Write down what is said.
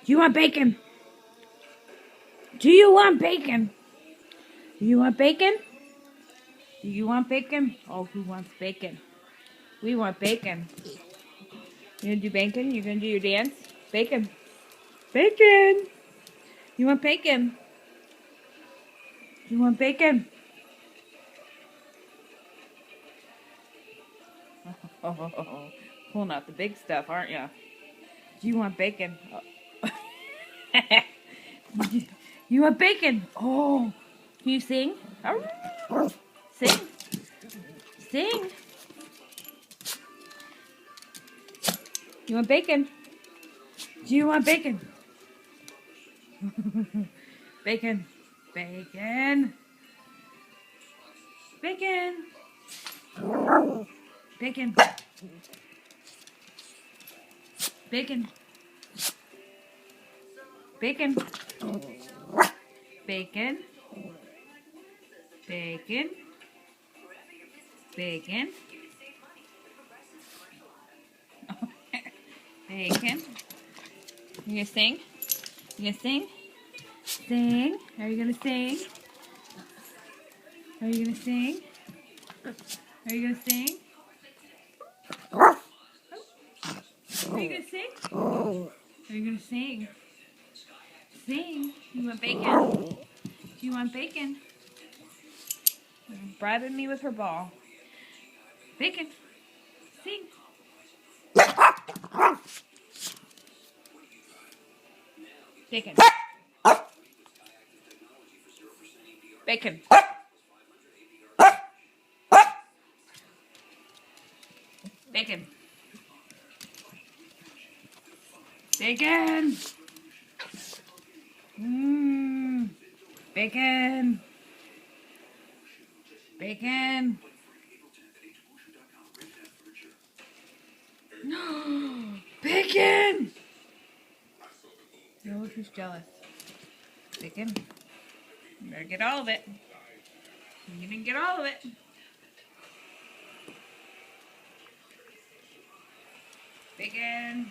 Do you want bacon? Do you want bacon? Do you want bacon? Do you want bacon? Oh, who wants bacon? We want bacon. You gonna do bacon? You gonna do your dance? Bacon. Bacon. You want bacon? You want bacon? Oh, pulling out the big stuff, aren't you? Do you want bacon? Oh. You want bacon? Oh, can you sing? Sing. Sing. You want bacon? Do you want bacon? Bacon. Bacon. Bacon. Bacon. Bacon. Bacon. Bacon. Bacon. Bacon. Bacon. You gonna sing? You gonna sing? Sing. Are you gonna sing? Are you gonna sing? Are you gonna sing? Are you gonna sing? Are you gonna sing? Sing. You want bacon? Do you want bacon? Bribing me with her ball. Bacon. Sing. Bacon. Bacon. Bacon. Bacon. Mmm. Bacon. Bacon. Bacon. No, who's jealous? Bacon. You better get all of it. You didn't get all of it. Bacon.